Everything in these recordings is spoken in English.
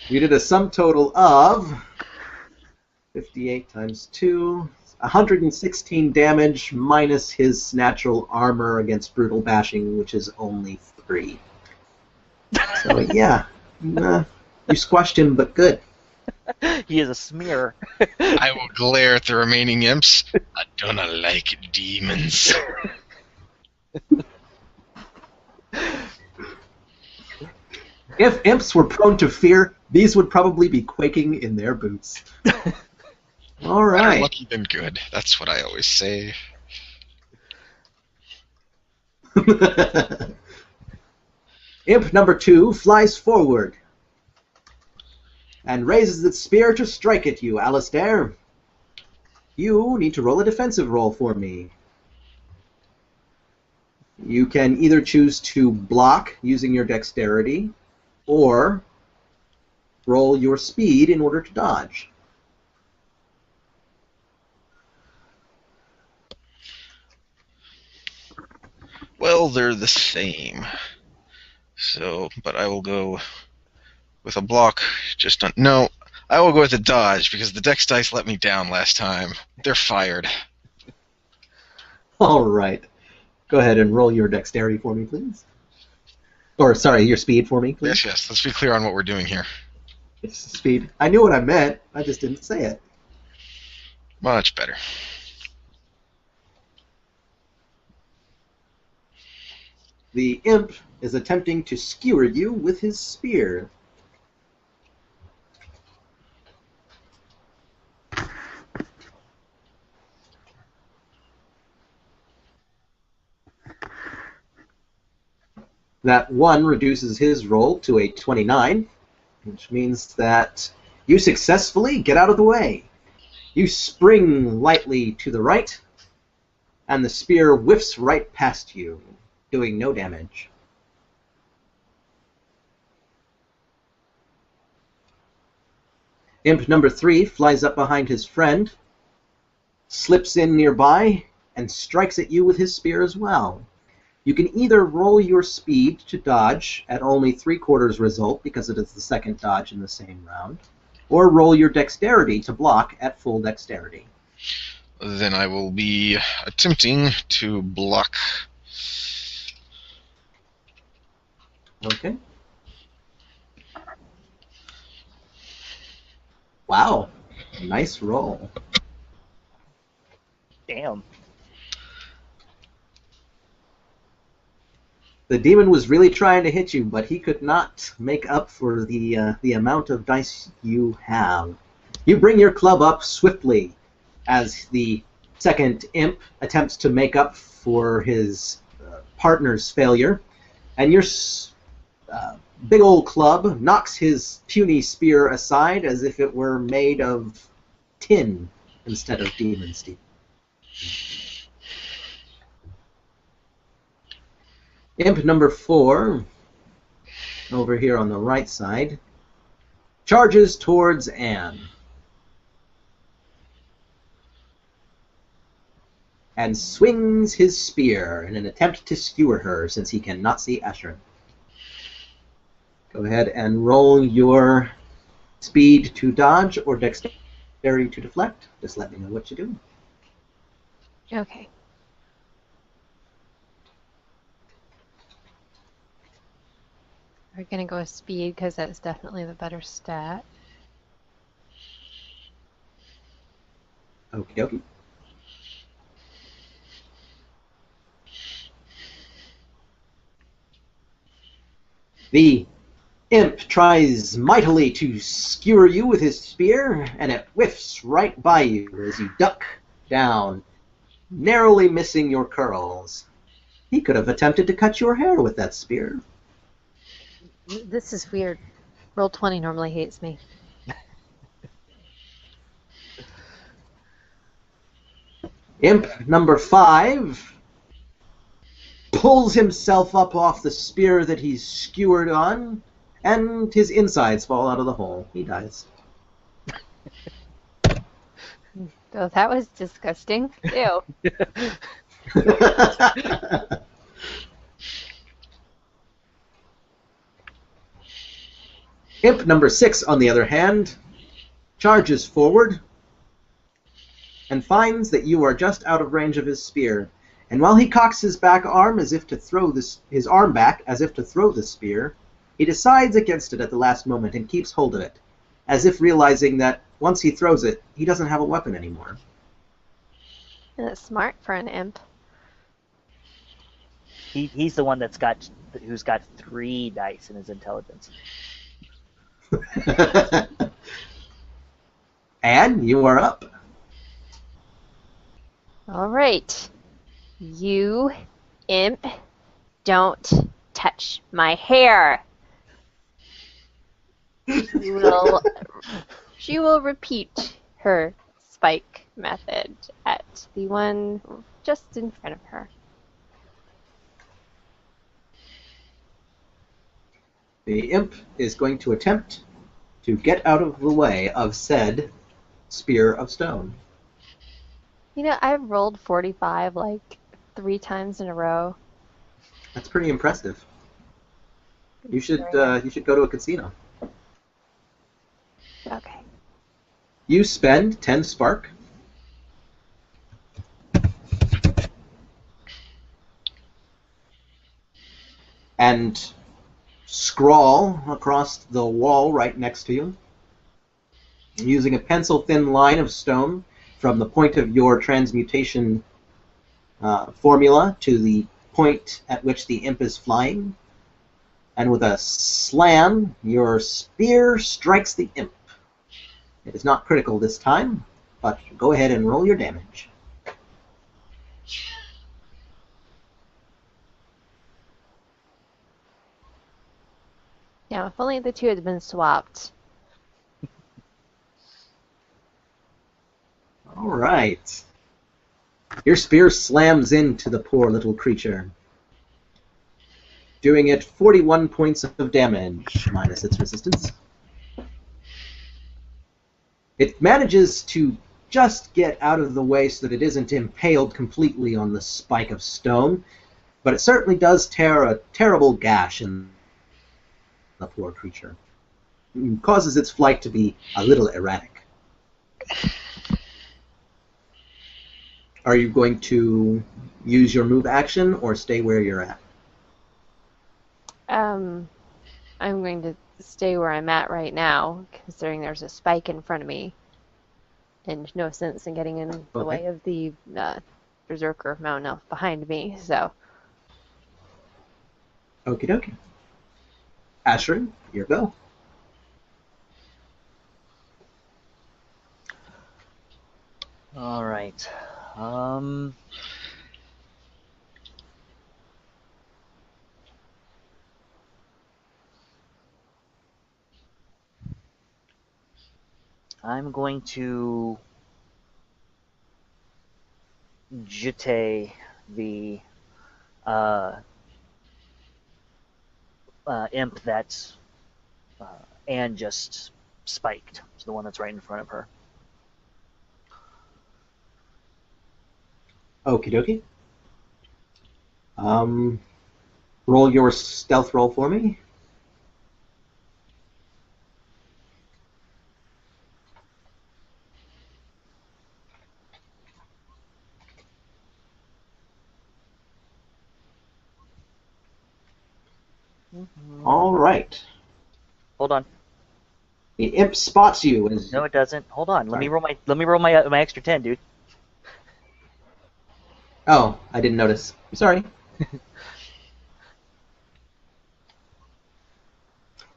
You did a sum total of 58 times 2, 116 damage minus his natural armor against brutal bashing, which is only 3. So yeah, you squashed him, but good. He is a smear. I will glare at the remaining imps. I don't like demons. If imps were prone to fear, these would probably be quaking in their boots. All Better right. lucky than good. That's what I always say. Imp number 2 flies forward and raises its spear to strike at you, Alasdair. You need to roll a defensive roll for me. You can either choose to block using your dexterity, or roll your speed in order to dodge. Well, they're the same. So, but I will go with a block. No, I will go with a dodge because the dex dice let me down last time. They're fired. All right. Go ahead and roll your dexterity for me, please. Or, sorry, your speed for me, please. Yes. Let's be clear on what we're doing here. It's speed. I knew what I meant. I just didn't say it. Much better. The imp is attempting to skewer you with his spear. That 1 reduces his roll to a 29, which means that you successfully get out of the way. You spring lightly to the right, and the spear whiffs right past you, doing no damage. Imp number 3 flies up behind his friend, slips in nearby, and strikes at you with his spear as well. You can either roll your speed to dodge at only 3/4 result, because it is the second dodge in the same round, or roll your dexterity to block at full dexterity. Then I will be attempting to block. Okay. Wow. Nice roll. Damn. The demon was really trying to hit you, but he could not make up for the amount of dice you have. You bring your club up swiftly as the second imp attempts to make up for his partner's failure, and your big old club knocks his puny spear aside as if it were made of tin instead of demon steel. Imp number 4, over here on the right side, charges towards Anne and swings his spear in an attempt to skewer her since he cannot see Asheryn. Go ahead and roll your speed to dodge or dexterity to deflect. Just let me know what you do. Okay. We're going to go with speed because that's definitely the better stat. Okie dokie. The imp tries mightily to skewer you with his spear, and it whiffs right by you as you duck down, narrowly missing your curls. He could have attempted to cut your hair with that spear. This is weird. Roll 20 normally hates me. Imp number 5 pulls himself up off the spear that he's skewered on, and his insides fall out of the hole. He dies. Oh, that was disgusting. Ew. Imp number 6, on the other hand, charges forward and finds that you are just out of range of his spear. And while he cocks his back arm as if to throw his arm back as if to throw the spear, he decides against it at the last moment and keeps hold of it, as if realizing that once he throws it, he doesn't have a weapon anymore. That's smart for an imp. He's the one who's got 3 dice in his intelligence. And you are up. All right. You, imp, don't touch my hair. She will repeat her spike method at the one just in front of her. The imp is going to attempt to get out of the way of said spear of stone. You know, I've rolled 45 like 3 times in a row. That's pretty impressive. You should go to a casino. Okay. You spend 10 spark. And scrawl across the wall right next to you, using a pencil-thin line of stone from the point of your transmutation formula to the point at which the imp is flying. And with a slam, your spear strikes the imp. It is not critical this time, but go ahead and roll your damage. Yeah, if only the 2 had been swapped. All right. Your spear slams into the poor little creature, doing it 41 points of damage, minus its resistance. It manages to just get out of the way so that it isn't impaled completely on the spike of stone, but it certainly does tear a terrible gash in the poor creature. It causes its flight to be a little erratic. Are you going to use your move action or stay where you're at? I'm going to stay where I'm at right now, considering there's a spike in front of me, and no sense in getting in the way of the Berserker mountain elf behind me, so. Okie dokie. Asheryn, your go. All right. I'm going to jete the imp that's and just spiked. It's the one that's right in front of her. Okie dokie. Roll your stealth roll for me. All right. Hold on. The imp spots you. As No, it doesn't. Hold on. Sorry. Let me roll my extra 10, dude. Oh, I didn't notice. Sorry.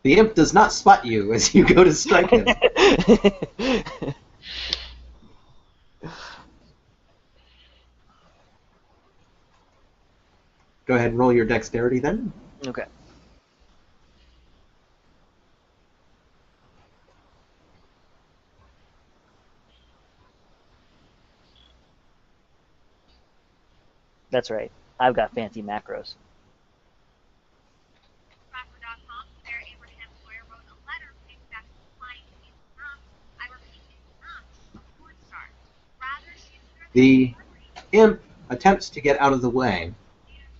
The imp does not spot you as you go to strike him. Go ahead and roll your dexterity then. Okay. That's right. I've got fancy macros. The imp attempts to get out of the way.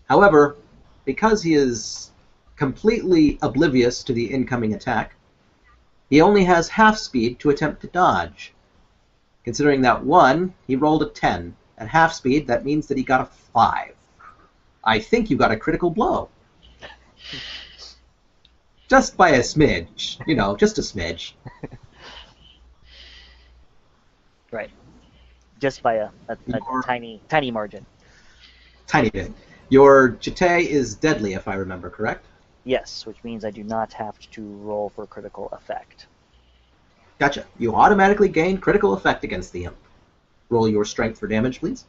However, because he is completely oblivious to the incoming attack, he only has half speed to attempt to dodge. Considering that 1, he rolled a 10. At half speed, that means that he got a 5. I think you got a critical blow. Just by a smidge. You know, just a smidge. Right. Just by a tiny margin. Tiny bit. Your Jete is deadly, if I remember correct. Yes, which means I do not have to roll for critical effect. Gotcha. You automatically gain critical effect against the imp. Roll your strength for damage, please.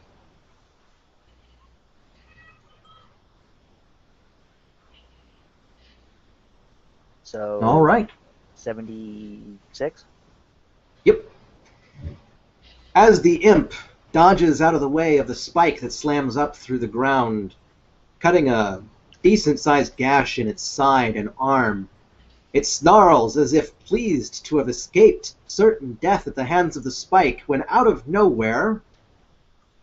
So. All right. 76? Yep. As the imp dodges out of the way of the spike that slams up through the ground, cutting a decent-sized gash in its side and arm, it snarls as if pleased to have escaped certain death at the hands of the spike, when out of nowhere,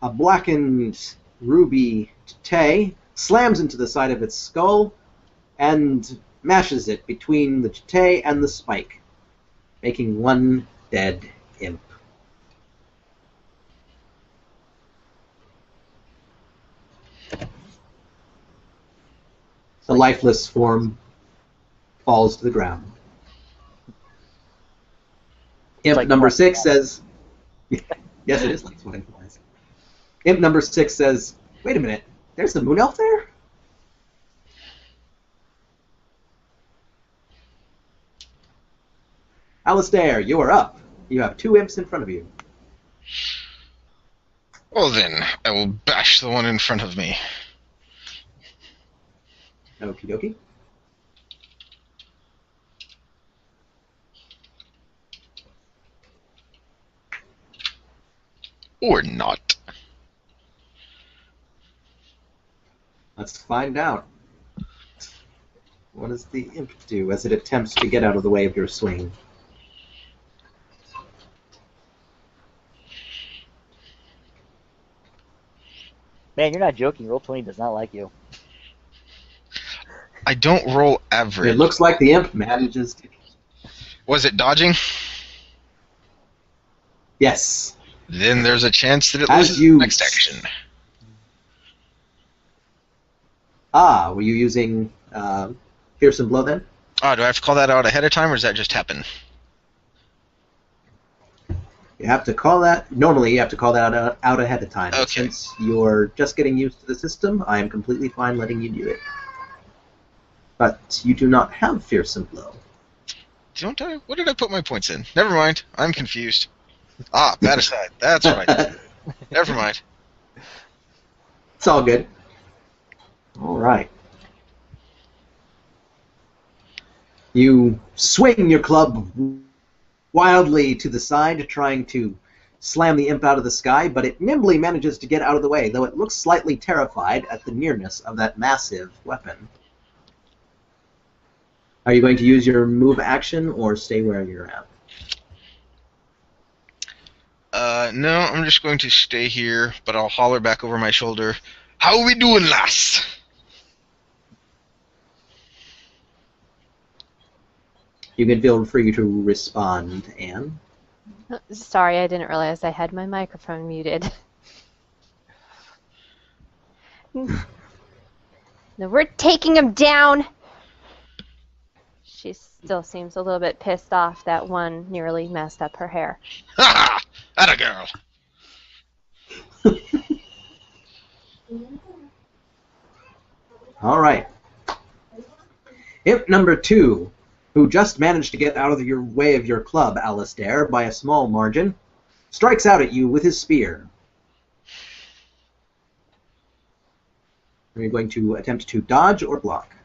a blackened ruby Jete slams into the side of its skull and mashes it between the Jete and the spike, making one dead imp. The lifeless form falls to the ground. Imp like number what? 6 says... Yes, it is like Swine Flies. Imp number 6 says, wait a minute, there's the moon elf there? Alasdair, you are up. You have 2 imps in front of you. Well then, I will bash the one in front of me. Okie dokie. Or not. Let's find out. What does the imp do as it attempts to get out of the way of your swing? Man, you're not joking. Roll20 does not like you. I don't roll average. It looks like the imp manages to... Was it dodging? Yes. Then there's a chance that it As loses you... next action. Ah, were you using Fearsome Blow then? Oh, do I have to call that out ahead of time, or does that just happen? You have to call that... Normally, you have to call that out ahead of time. Okay. Since you're just getting used to the system, I am completely fine letting you do it. But you do not have Fearsome Blow. Don't I? What did I put my points in? Never mind. I'm confused. Ah, bad aside. That's what I did. Never mind. It's all good. All right. You swing your club wildly to the side, trying to slam the imp out of the sky, but it nimbly manages to get out of the way, though it looks slightly terrified at the nearness of that massive weapon. Are you going to use your move action or stay where you're at? No, I'm just going to stay here, but I'll holler back over my shoulder. How we doing, lass? You can feel free to respond, Anne. Sorry, I didn't realize I had my microphone muted. No, we're taking him down! She still seems a little bit pissed off that one nearly messed up her hair. Ha ha! Atta girl! All right. Imp number 2, who just managed to get out of your way of your club, Alasdair, by a small margin, strikes out at you with his spear. Are you going to attempt to dodge or block?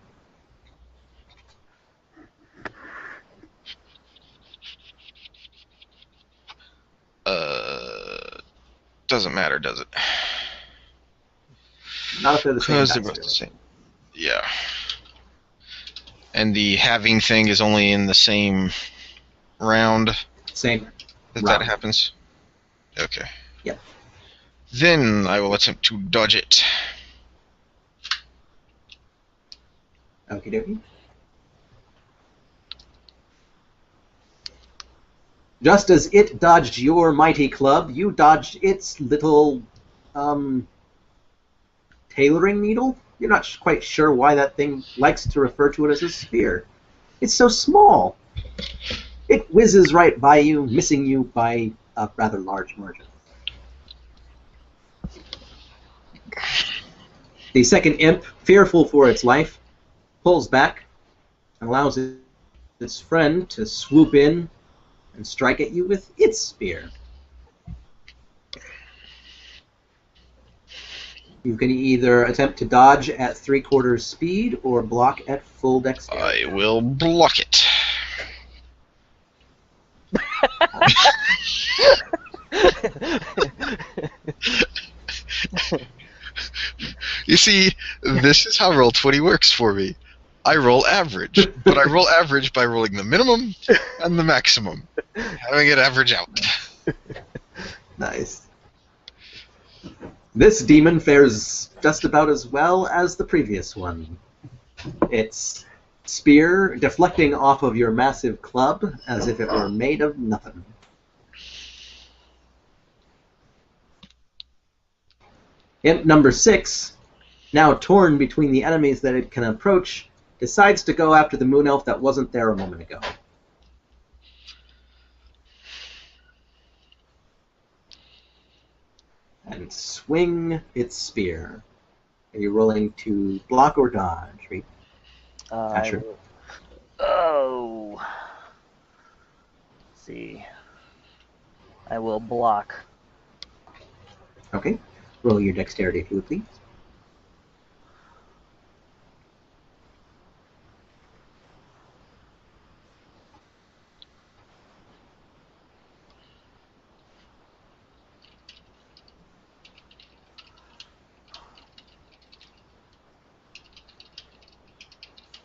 Doesn't matter, does it? Not if they're the same. Because they're both the same. Yeah. And the halving thing is only in the same round Same that round. that happens? Okay. Yep. Then I will attempt to dodge it. Okie dokie. Just as it dodged your mighty club, you dodged its little tailoring needle. You're not quite sure why that thing likes to refer to it as a spear. It's so small. It whizzes right by you, missing you by a rather large margin. The second imp, fearful for its life, pulls back and allows its friend to swoop in and strike at you with its spear. You can either attempt to dodge at 3/4 speed or block at full dexterity. I will block it. You see, this is how Roll20 works for me. I roll average, but I roll average by rolling the minimum and the maximum, having it average out. Nice. This demon fares just about as well as the previous one. Its spear deflecting off of your massive club as if it were made of nothing. Imp number 6, now torn between the enemies that it can approach, decides to go after the moon elf that wasn't there a moment ago. And swing its spear. Are you rolling to block or dodge, Reid? Asheryn? Oh. Let's see. I will block. Okay. Roll your dexterity if you would, please.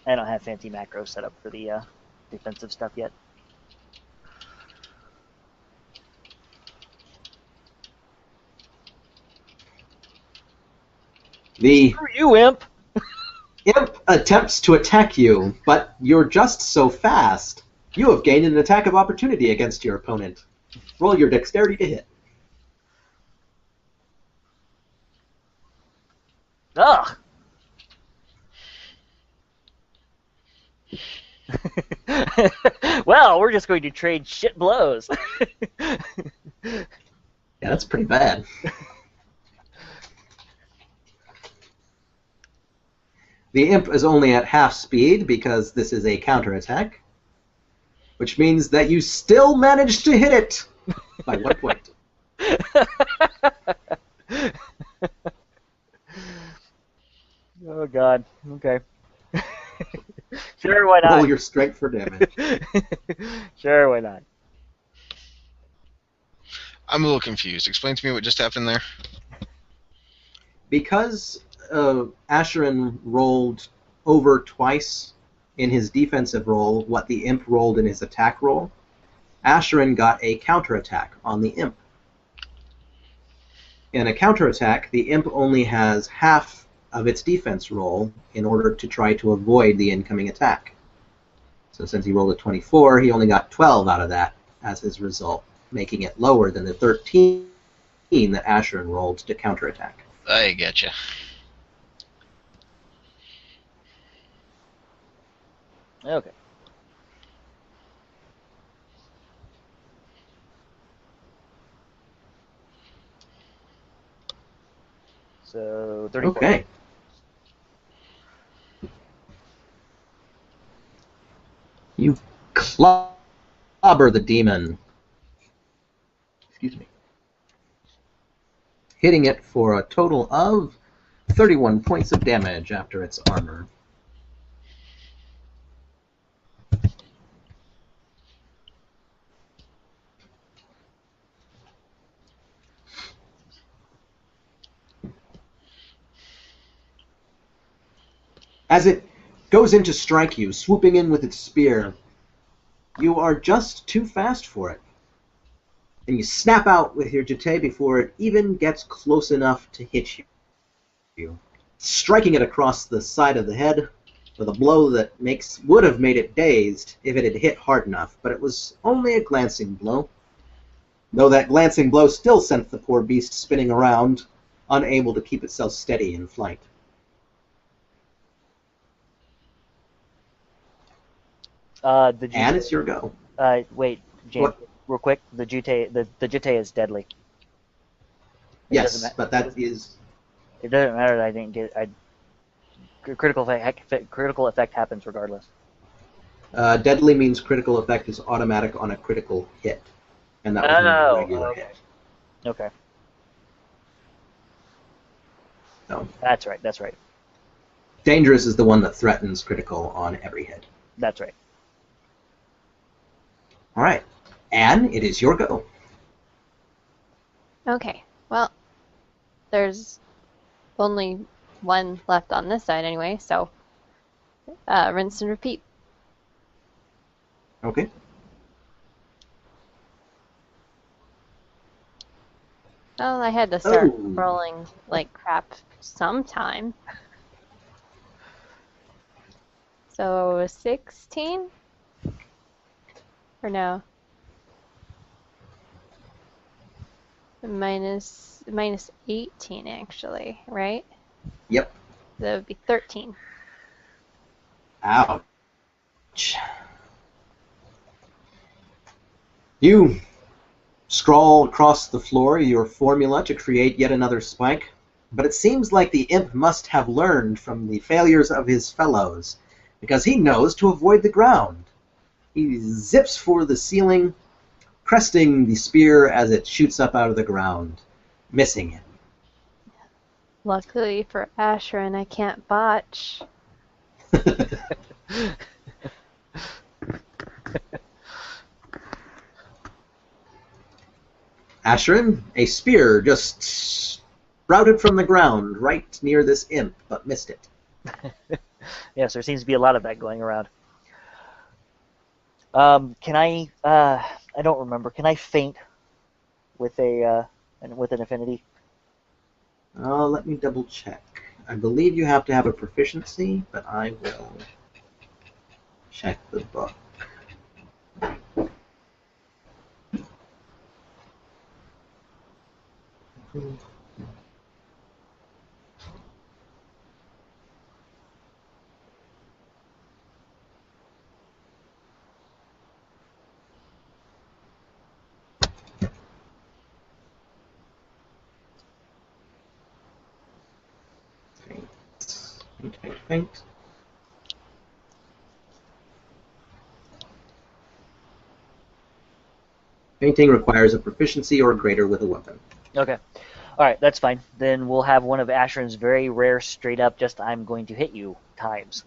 I don't have fancy macros set up for the defensive stuff yet. The Screw you, Imp! imp attempts to attack you, but you're just so fast. You have gained an attack of opportunity against your opponent. Roll your dexterity to hit. Ugh! Well, we're just going to trade shit blows. Yeah, that's pretty bad. The imp is only at half speed because this is a counterattack, which means that you still managed to hit it by 1 point. Oh god. Okay. Sure, why not? Roll your strength for damage. Sure, why not? I'm a little confused. Explain to me what just happened there. Because Asheryn rolled over twice in his defensive roll what the imp rolled in his attack roll, Asheryn got a counterattack on the imp. In a counterattack, the imp only has half of its defense roll in order to try to avoid the incoming attack. So since he rolled a 24, he only got 12 out of that as his result, making it lower than the 13 that Asheryn rolled to counterattack. I getcha. Okay. So, 34. Okay. You clobber the demon. Excuse me. Hitting it for a total of 31 points of damage after its armor. As it goes in to strike you, swooping in with its spear, you are just too fast for it. And you snap out with your jeté before it even gets close enough to hit you, striking it across the side of the head with a blow that would have made it dazed if it had hit hard enough, but it was only a glancing blow. Though that glancing blow still sent the poor beast spinning around, unable to keep itself steady in flight. And it's your go. Wait, James, real quick. The Jute is deadly. Yes, but that is... It doesn't matter that I didn't get... Critical effect happens regardless. Deadly means critical effect is automatic on a critical hit. And that was a regular hit. Okay. So. That's right. Dangerous is the one that threatens critical on every hit. That's right. All right. Anne, it is your go. Okay, well, there's only one left on this side anyway, so rinse and repeat. Okay. Well, I had to start rolling like crap sometime. So 16? Or no? Minus 18 actually, right? Yep. That would be 13. Ouch. You scrawl across the floor your formula to create yet another spike, but it seems like the imp must have learned from the failures of his fellows, because he knows to avoid the ground. He zips for the ceiling, cresting the spear as it shoots up out of the ground, missing him. Luckily for Asheryn, I can't botch. Asheryn, a spear just sprouted from the ground right near this imp, but missed it. Yes, there seems to be a lot of that going around. Can I don't remember. Can I feint with an affinity? Let me double check. I believe you have to have a proficiency, but I will check the book. Feint. Feinting requires a proficiency or greater with a weapon. Okay. Alright, that's fine. Then we'll have one of Asheryn's very rare straight up just I'm going to hit you times.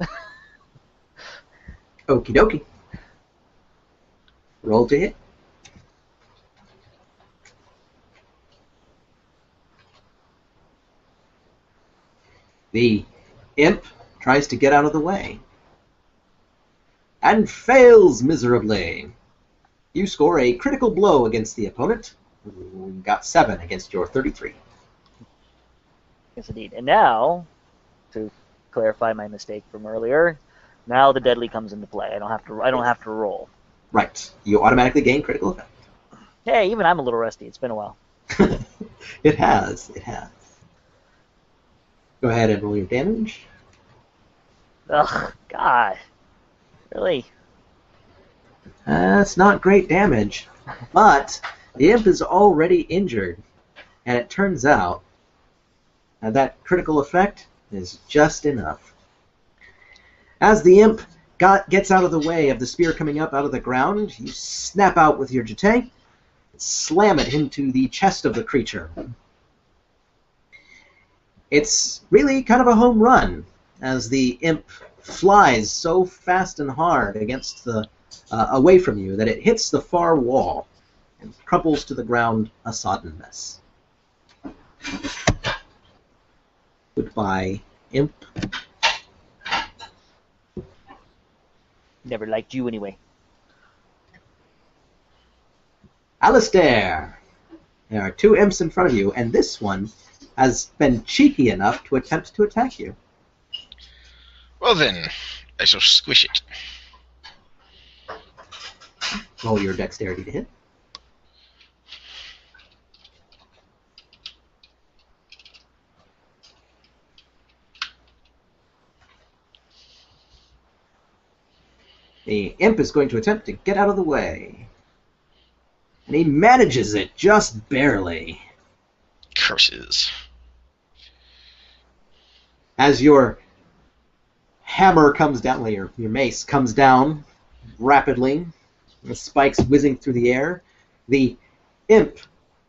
Okie dokie. Roll to hit. The imp tries to get out of the way and fails miserably. You score a critical blow against the opponent. You got 7 against your 33. Yes, indeed. And now, to clarify my mistake from earlier, now the deadly comes into play. I don't have to roll. Right. You automatically gain critical effect. Hey, even I'm a little rusty. It's been a while. It has. Go ahead and roll your damage. Ugh, God. Really? That's not great damage, but the imp is already injured, and it turns out that critical effect is just enough. As the imp gets out of the way of the spear coming up out of the ground, you snap out with your jete, slam it into the chest of the creature. It's really kind of a home run, as the imp flies so fast and hard against the away from you that it hits the far wall and crumples to the ground a sodden mess. Goodbye, imp. Never liked you anyway. Alasdair. There are 2 imps in front of you, and this one has been cheeky enough to attempt to attack you. Well then, I shall squish it. Roll your dexterity to hit. The imp is going to attempt to get out of the way. And he manages it just barely. Curses. As your hammer comes down, well, your mace comes down rapidly, the spikes whizzing through the air, the imp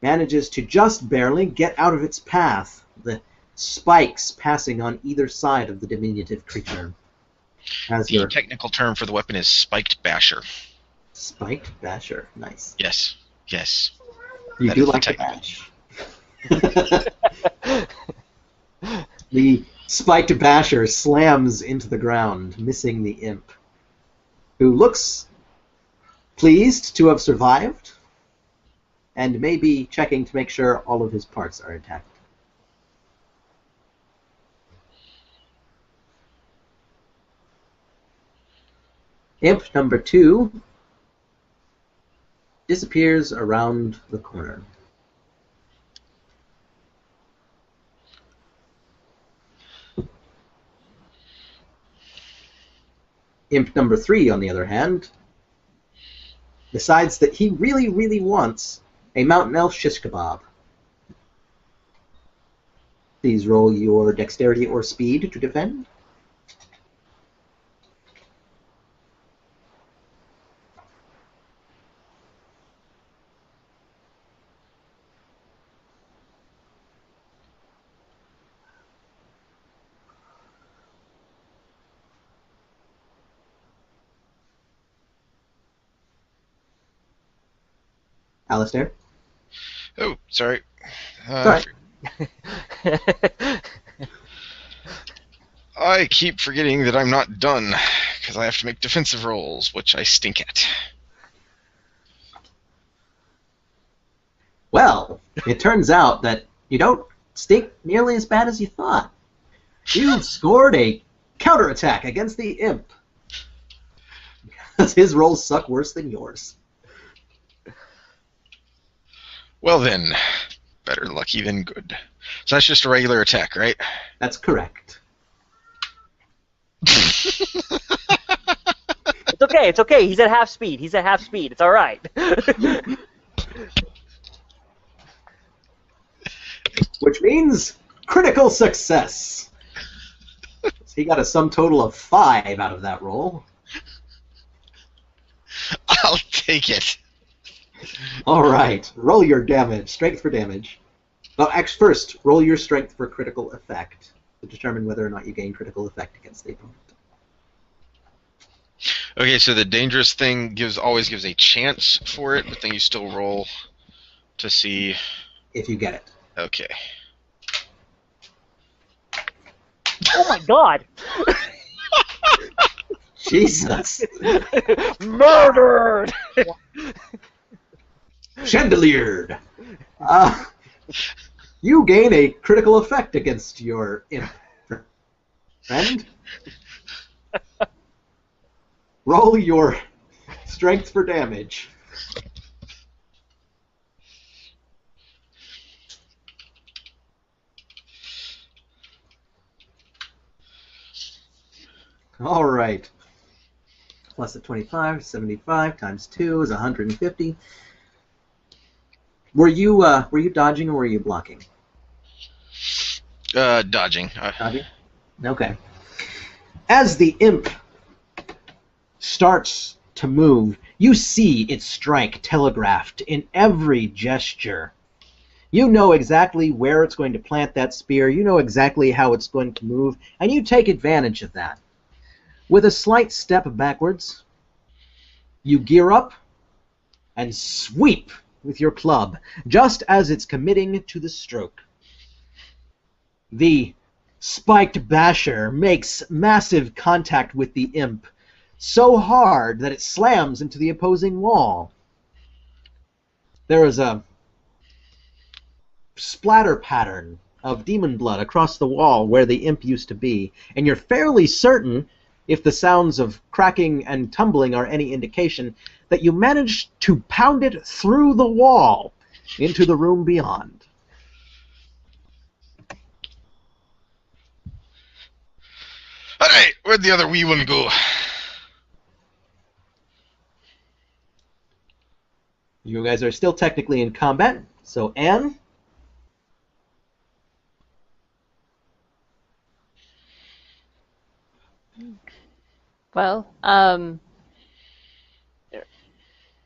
manages to just barely get out of its path, the spikes passing on either side of the diminutive creature. As The technical term for the weapon is spiked basher. Spiked basher, nice. Yes. Yes. You That do is the like the technical. bash. The spiked basher slams into the ground, missing the imp, who looks pleased to have survived, and may be checking to make sure all of his parts are intact. Imp number 2 disappears around the corner. Imp number 3, on the other hand, decides that he really, really wants a mountain elf shish kebab. Please roll your dexterity or speed to defend. Alasdair? Oh, sorry. Sorry. I keep forgetting that I'm not done, because I have to make defensive rolls, which I stink at. Well, it turns out that you don't stink nearly as bad as you thought. You've scored a counterattack against the imp. Because his rolls suck worse than yours. Well then, better lucky than good. So that's just a regular attack, right? That's correct. It's okay. It's okay. He's at half speed. He's at half speed. It's all right. Which means critical success. So he got a sum total of 5 out of that roll. I'll take it. All right, roll your damage. Strength for damage. Well, first, roll your strength for critical effect to determine whether or not you gain critical effect against the opponent. Okay, so the dangerous thing always gives a chance for it, but then you still roll to see. If you get it. Okay. Oh my god! Jesus. Murdered! Chandeliered. You gain a critical effect against your imp friend. Roll your strength for damage. All right. Plus a 25, 75 times 2 is 150. Were you dodging or were you blocking? Dodging. Dodging? Okay. As the imp starts to move, you see its strike telegraphed in every gesture. You know exactly where it's going to plant that spear, you know exactly how it's going to move, and you take advantage of that. With a slight step backwards, you gear up and sweep with your club, just as it's committing to the stroke. The spiked basher makes massive contact with the imp, so hard that it slams into the opposing wall. There is a splatter pattern of demon blood across the wall where the imp used to be, and you're fairly certain if the sounds of cracking and tumbling are any indication, that you managed to pound it through the wall into the room beyond. Alright, where'd the other wee one go? You guys are still technically in combat, so Anne? Well,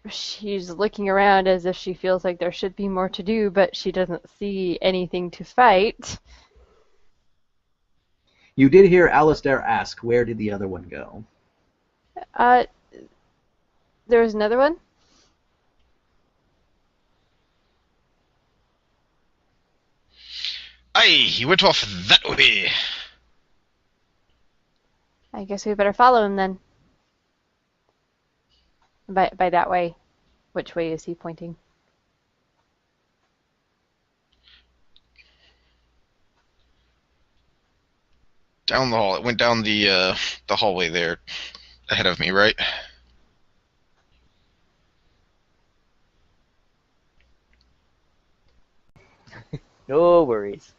she's looking around as if she feels like there should be more to do, but she doesn't see anything to fight. You did hear Alasdair ask, where did the other one go? There was another one? Aye, he went off that way. I guess we better follow him then. By that way, which way is he pointing? Down the hall. It went down the hallway there, ahead of me, right? No worries.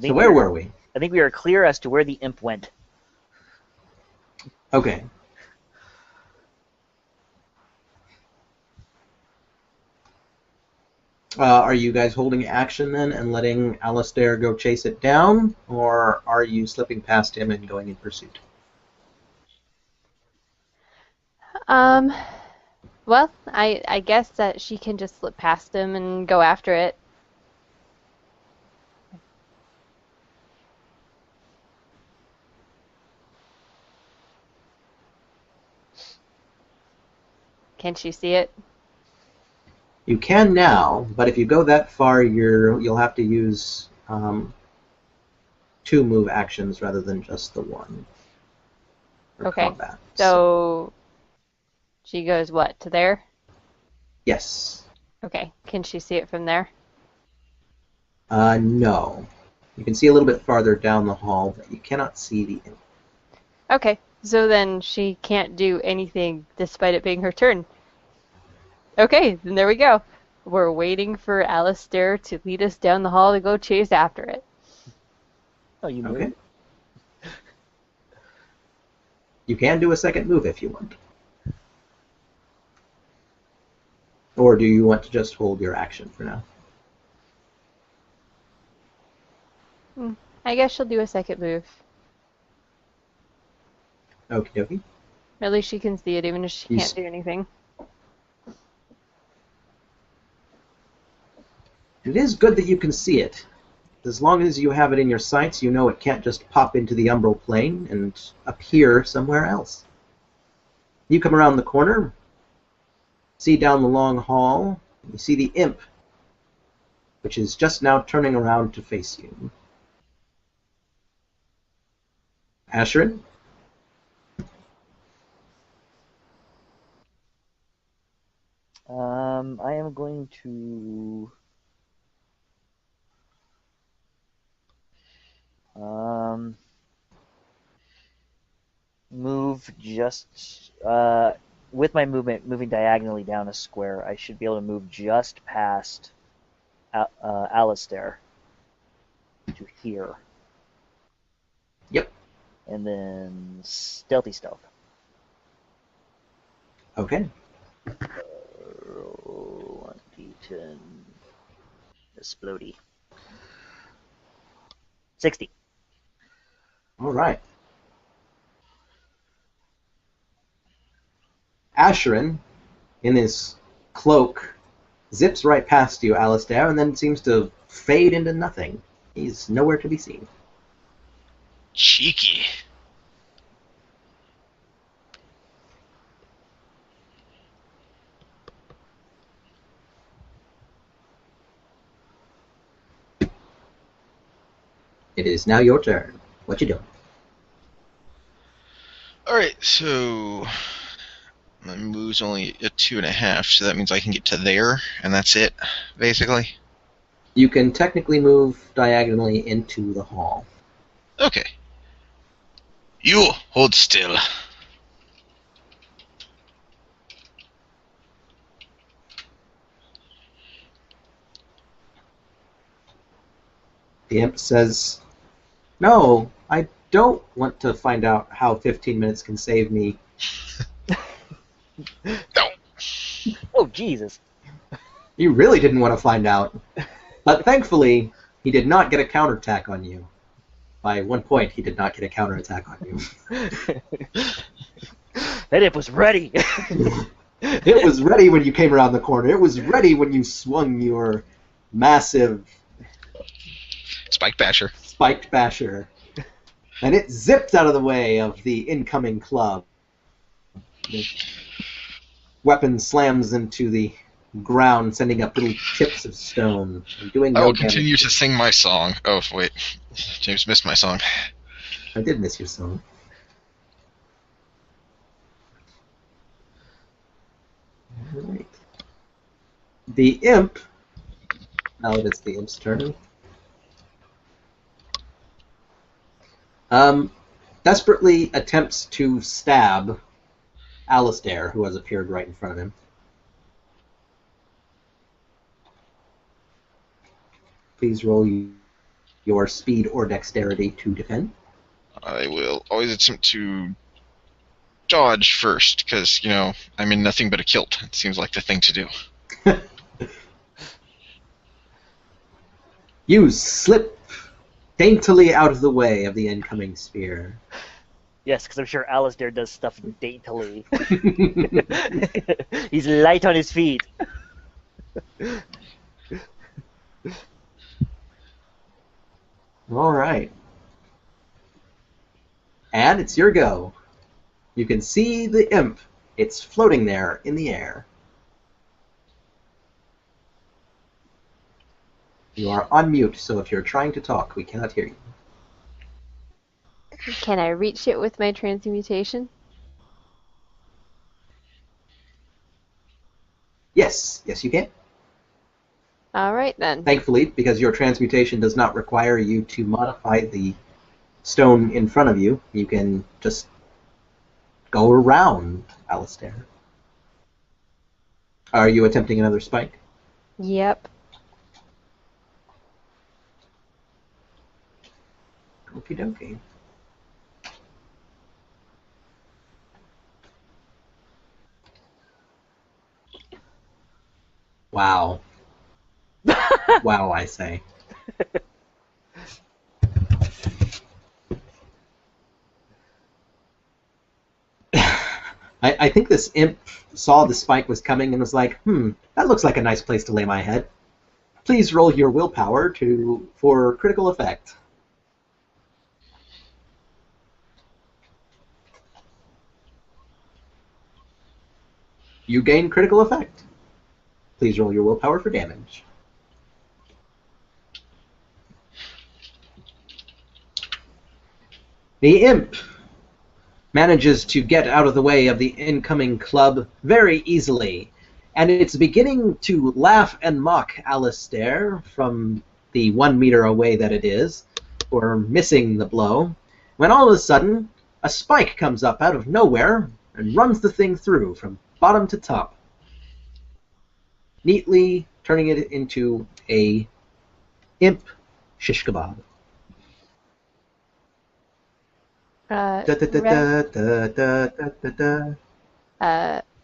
So where were we? I think we are clear as to where the imp went. Okay. Are you guys holding action then and letting Alasdair go chase it down, or are you slipping past him and going in pursuit? Well, I guess that she can just slip past him and go after it. Can she see it? You can now, but if you go that far, you'll have to use 2 move actions rather than just the 1. For Okay. combat. So she goes what, to there? Yes. Okay. Can she see it from there? No. You can see a little bit farther down the hall, but you cannot see the imp. Okay. So then she can't do anything despite it being her turn. Okay, then there we go. We're waiting for Alasdair to lead us down the hall to go chase after it. Oh, you moved. Okay. You can do a second move if you want. Or do you want to just hold your action for now? I guess she'll do a second move. Okie dokie. At least she can see it, even if she can't do anything. It is good that you can see it. As long as you have it in your sights, you know it can't just pop into the umbral plane and appear somewhere else. You come around the corner, see down the long hall, you see the imp, which is just now turning around to face you. Asheryn? I am going to move just with my moving diagonally down a square. I should be able to move just past Alasdair to here. Yep. And then stealth. Okay. 1d10. Explodey. 60. All right. Asheryn, in his cloak, zips right past you, Alasdair, and then seems to fade into nothing. He's nowhere to be seen. Cheeky. It is now your turn. What you doing? Alright, so my move's only a 2.5, so that means I can get to there, and that's it, basically. You can technically move diagonally into the hall. Okay. You hold still. The imp says, "No, I don't want to find out how 15 minutes can save me." No. Oh, Jesus. You really didn't want to find out. But thankfully, he did not get a counterattack on you. By 1 point, he did not get a counterattack on you. That imp was ready. It was ready when you came around the corner. It was ready when you swung your massive Spike Basher. spiked basher. And it zipped out of the way of the incoming club. The weapon slams into the ground, sending up little chips of stone. And doing I no will damage. continue to sing my song. Oh, wait. James missed my song. I did miss your song. Alright. The imp. Now it is the imp's turn. Desperately attempts to stab Alasdair, who has appeared right in front of him. Please roll your speed or dexterity to defend. I will always attempt to dodge first, because, you know, I'm in nothing but a kilt. It seems like the thing to do. You slip daintily out of the way of the incoming spear. Yes, because I'm sure Alasdair does stuff daintily. He's light on his feet. All right. And it's your go. You can see the imp. It's floating there in the air. You are on mute, so if you're trying to talk, we cannot hear you. Can I reach it with my transmutation? Yes, you can. All right then. Thankfully, because your transmutation does not require you to modify the stone in front of you, you can just go around Alasdair. Are you attempting another spike? Yep. Okie dokie. Wow. Wow, I say. I think this imp saw the spike was coming and was like, that looks like a nice place to lay my head. Please roll your willpower for critical effect. You gain critical effect. Please roll your willpower for damage. The imp manages to get out of the way of the incoming club very easily, and it's beginning to laugh and mock Alasdair from the 1 meter away that it is, for missing the blow, when all of a sudden a spike comes up out of nowhere and runs the thing through from bottom to top, neatly turning it into a imp shish kebab.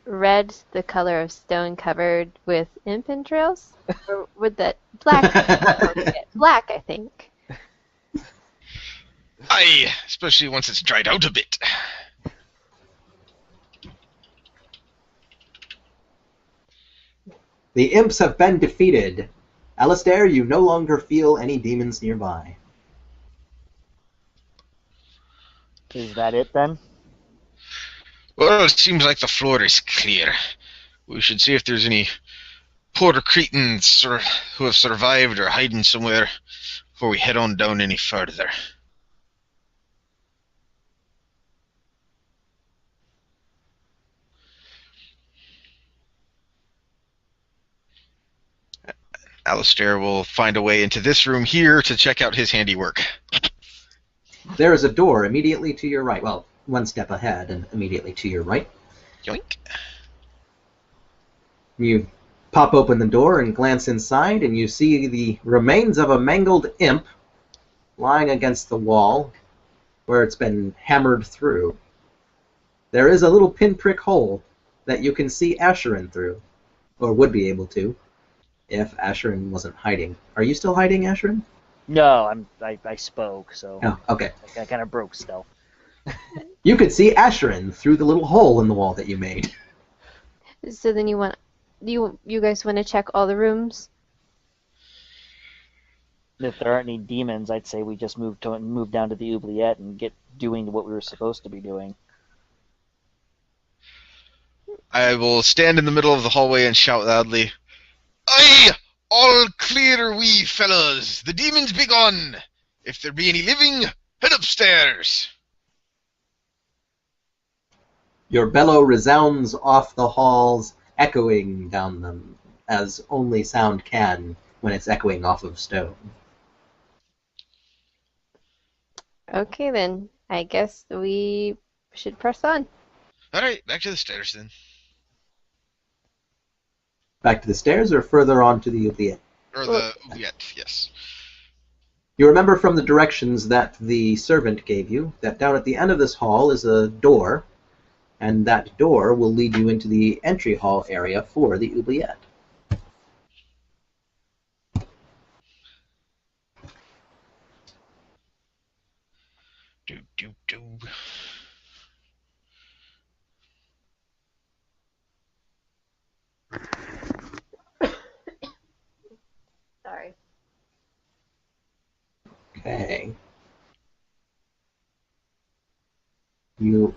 Red, the color of stone covered with imp entrails? Or would that black? Black, I think. Aye, especially once it's dried out a bit. The imps have been defeated. Alasdair, you no longer feel any demons nearby. Is that it then? Well, it seems like the floor is clear. We should see if there's any poor cretins who have survived or hiding somewhere before we head on down any further. Alasdair will find a way into this room here to check out his handiwork. There is a door immediately to your right. Well, one step ahead and immediately to your right. Yoink. You pop open the door and glance inside, and you see the remains of a mangled imp lying against the wall where it's been hammered through. There is a little pinprick hole that you can see Asheryn through, or would be able to, if Asheryn wasn't hiding. Are you still hiding, Asheryn? No, I spoke, so Oh, okay. I kind of broke stealth. You could see Asheryn through the little hole in the wall that you made. So then you guys want to check all the rooms? If there aren't any demons, I'd say we just move down to the Oubliette and get doing what we were supposed to be doing. I will stand in the middle of the hallway and shout loudly, "Aye! All clear, we fellows! The demons be gone! If there be any living, head upstairs!" Your bellow resounds off the halls, echoing down them, as only sound can when it's echoing off of stone. Okay then, I guess we should press on. Alright, back to the stairs then. Back to the stairs or further on to the Oubliette? Or the Oubliette, yes. You remember from the directions that the servant gave you that down at the end of this hall is a door, and that door will lead you into the entry hall area for the Oubliette. Do, do, do. Sorry. Okay. You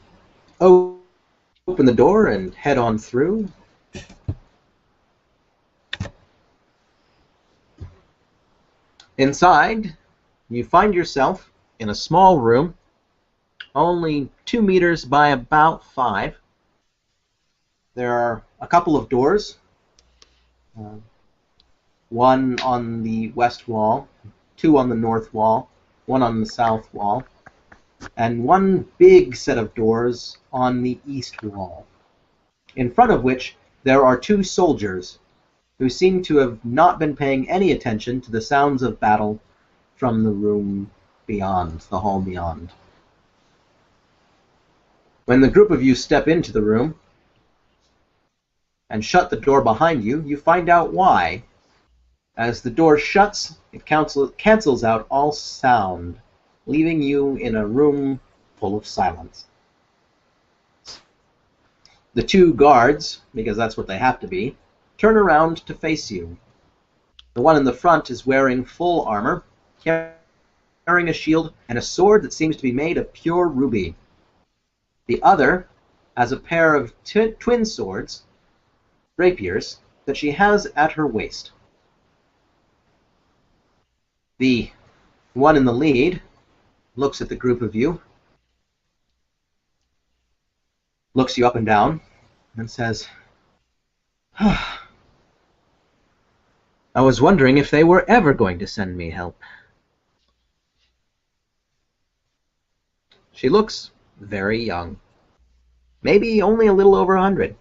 open the door and head on through. Inside, you find yourself in a small room, only 2 meters by about 5. There are a couple of doors, one on the west wall, 2 on the north wall, 1 on the south wall, and 1 big set of doors on the east wall, in front of which there are 2 soldiers who seem to have not been paying any attention to the sounds of battle from the room beyond, the hall beyond. When the group of you step into the room and shut the door behind you, you find out why. As the door shuts, it cancels out all sound, leaving you in a room full of silence. The 2 guards, because that's what they have to be, turn around to face you. The one in the front is wearing full armor, carrying a shield and a sword that seems to be made of pure ruby. The other has a pair of twin swords, rapiers, that she has at her waist. The one in the lead looks at the group of you, looks you up and down, and says, I was wondering if they were ever going to send me help. She looks very young. Maybe only a little over 100.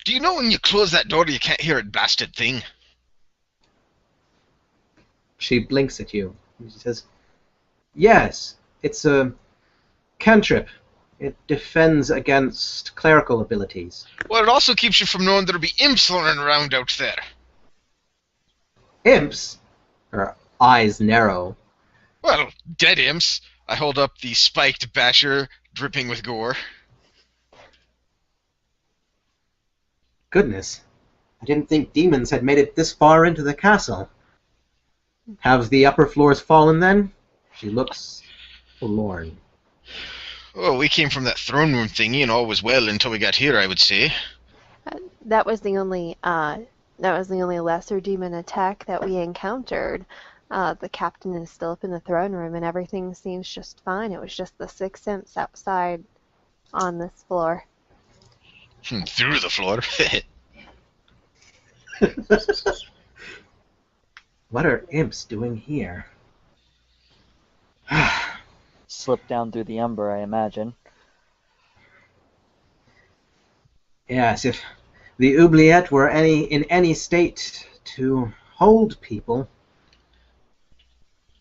Do you know when you close that door you can't hear a blasted thing? She blinks at you. She says, yes, it's a cantrip. It defends against clerical abilities. Well, it also keeps you from knowing there'll be imps running around out there. Imps? Her eyes narrow. Well, dead imps. I hold up the spiked basher, dripping with gore. Goodness, I didn't think demons had made it this far into the castle. Have the upper floors fallen then? She looks forlorn. Oh, we came from that throne room thingy and all was well until we got here, I would say. That was the only lesser demon attack that we encountered. The captain is still up in the throne room and everything seems just fine. It was just the 6 imps outside on this floor. Through the floor. What are imps doing here? Slip down through the umber, I imagine. Yes, if the Oubliette were in any state to hold people,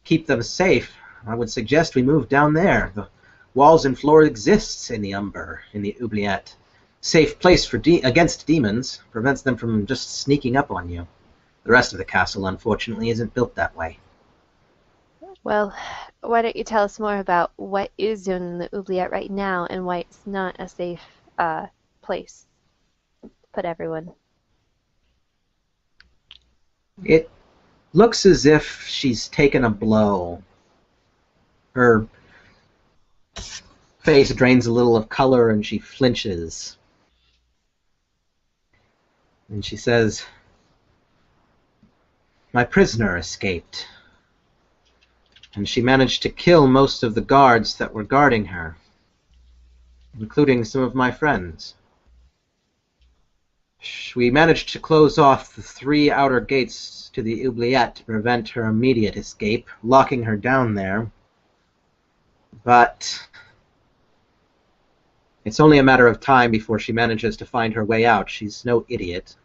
keep them safe, I would suggest we move down there. The walls and floor exists in the umber, in the Oubliette. Safe place for against demons, prevents them from just sneaking up on you. The rest of the castle, unfortunately, isn't built that way. Well, why don't you tell us more about what is doing in the Oubliette right now and why it's not a safe place? Put everyone. It looks as if she's taken a blow. Her face drains a little of color and she flinches. And she says, "My prisoner escaped, and she managed to kill most of the guards that were guarding her, including some of my friends. We managed to close off the 3 outer gates to the Oubliette to prevent her immediate escape, locking her down there. But it's only a matter of time before she manages to find her way out. She's no idiot."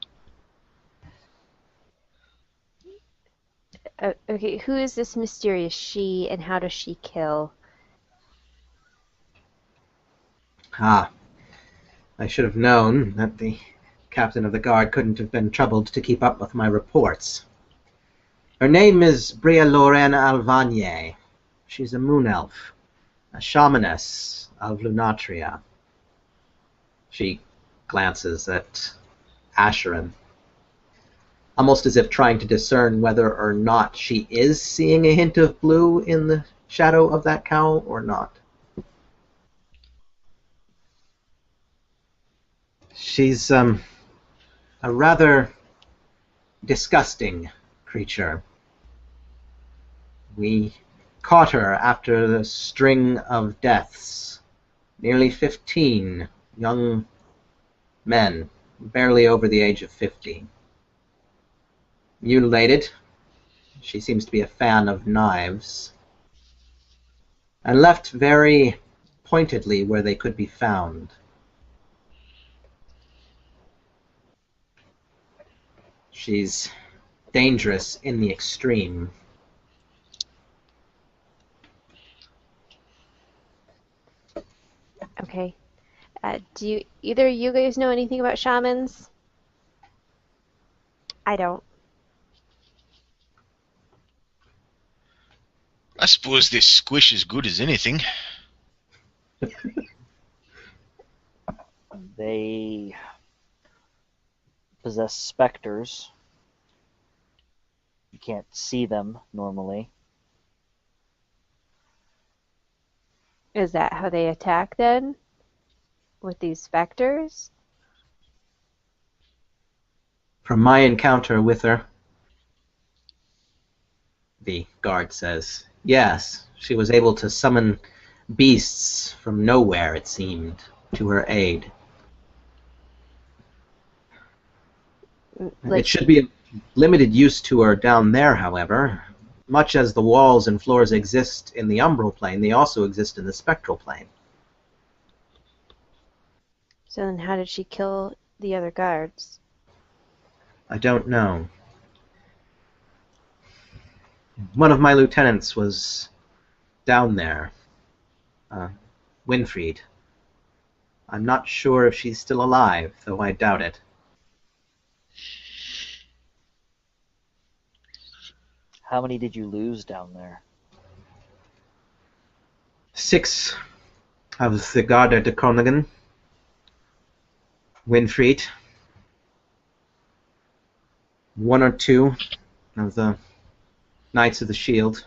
Okay, who is this mysterious she and how does she kill? Ah, I should have known that the captain of the guard couldn't have been troubled to keep up with my reports. Her name is Baelworker Alvanye. She's a moon elf, a shamaness of Lunatria. She glances at Asheryn, almost as if trying to discern whether or not she is seeing a hint of blue in the shadow of that cowl or not. She's a rather disgusting creature. We caught her after the string of deaths. Nearly 15 young men, barely over the age of 50. Mutilated. She seems to be a fan of knives. And left very pointedly where they could be found. She's dangerous in the extreme. Okay. Do either of you guys know anything about shamans? I don't. I suppose this squish is good as anything. They possess specters. You can't see them normally. Is that how they attack then? With these specters? From my encounter with her, the guard says, yes, she was able to summon beasts from nowhere, it seemed, to her aid. It should be of limited use to her down there, however. Much as the walls and floors exist in the umbral plane, they also exist in the spectral plane. So then how did she kill the other guards? I don't know. One of my lieutenants was down there, Winfried. I'm not sure if she's still alive, though I doubt it. How many did you lose down there? 6 of the Garda de Chronicling, Winfried, 1 or 2 of the Knights of the Shield.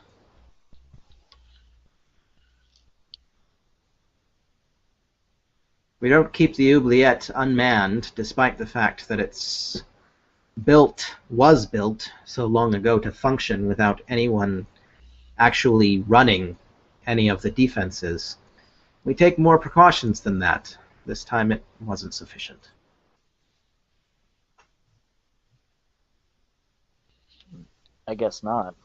We don't keep the Oubliette unmanned, despite the fact that it's was built so long ago to function without anyone actually running any of the defenses. We take more precautions than that. This time it wasn't sufficient. I guess not.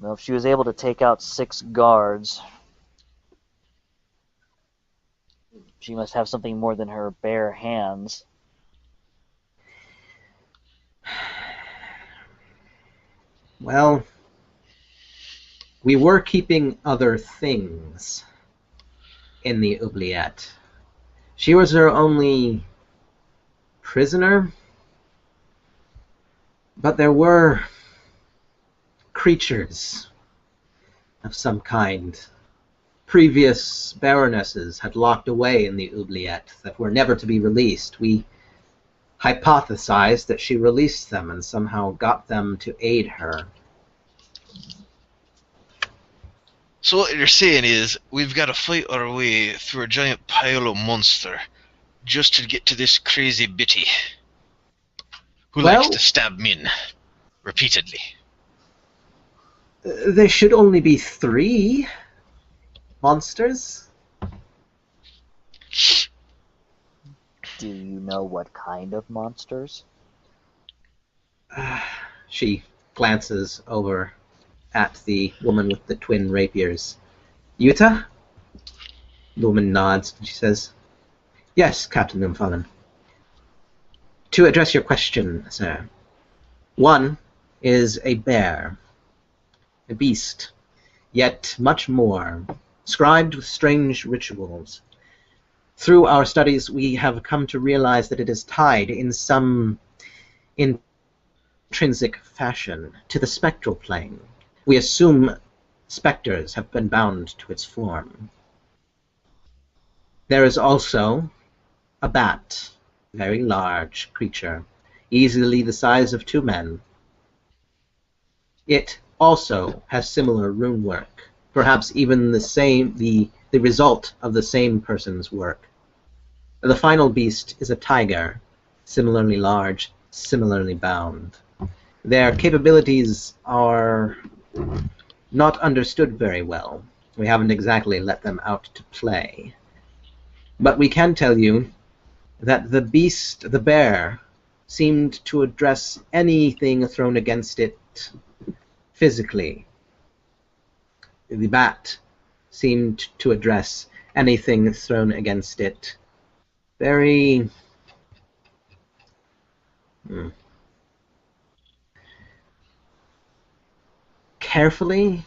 Well, if she was able to take out 6 guards, she must have something more than her bare hands. Well, we were keeping other things in the Oubliette. She was our only prisoner, but there were creatures of some kind. Previous baronesses had locked away in the Oubliette that were never to be released. We hypothesized that she released them and somehow got them to aid her. So what you're saying is, we've got to fight our way through a giant pile of monster just to get to this crazy bitty who likes to stab men repeatedly. There should only be 3 monsters. Do you know what kind of monsters? She glances over at the woman with the twin rapiers. Yuta? The woman nods and she says, "Yes, Captain Umfallen. To address your question, sir. 1 is a bear, a beast, yet much more, scribed with strange rituals. Through our studies, we have come to realize that it is tied in some intrinsic fashion to the spectral plane. We assume specters have been bound to its form. There is also a bat, a very large creature, easily the size of 2 men. It also has similar rune work, perhaps even the result of the same person's work. The final beast is a tiger, similarly large, similarly bound. Their capabilities are not understood very well. We haven't exactly let them out to play. But we can tell you that the beast, the bear, seemed to address anything thrown against it physically. The bat seemed to address anything thrown against it very carefully.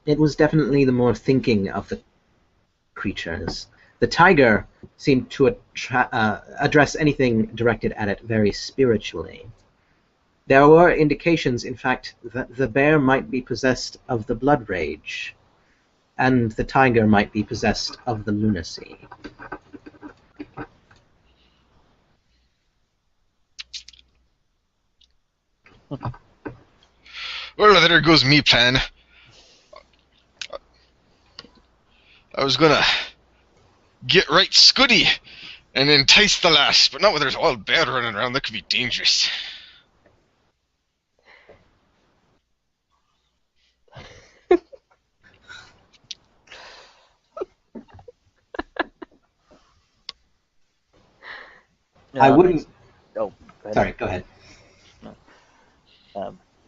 It was definitely the more thinking of the creatures. The tiger seemed to address anything directed at it very spiritually. There were indications, in fact, that the bear might be possessed of the blood rage, and the tiger might be possessed of the lunacy. Well, there goes me plan. I was gonna get right scuddy and entice the lass, but not when there's a wild bear running around. That could be dangerous. I wouldn't... Oh, go ahead. Sorry, go ahead.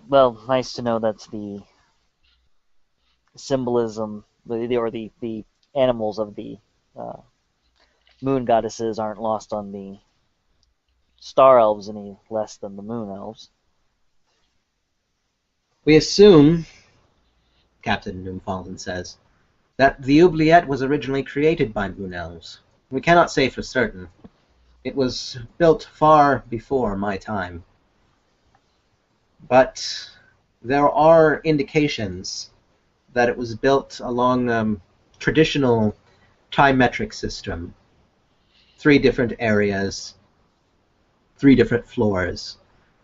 Well, nice to know that the symbolism, the animals of the moon goddesses aren't lost on the star elves any less than the moon elves. We assume, Captain Umfallen says, that the Oubliette was originally created by moon elves. We cannot say for certain. It was built far before my time. But there are indications that it was built along a traditional time metric system. 3 different areas, 3 different floors,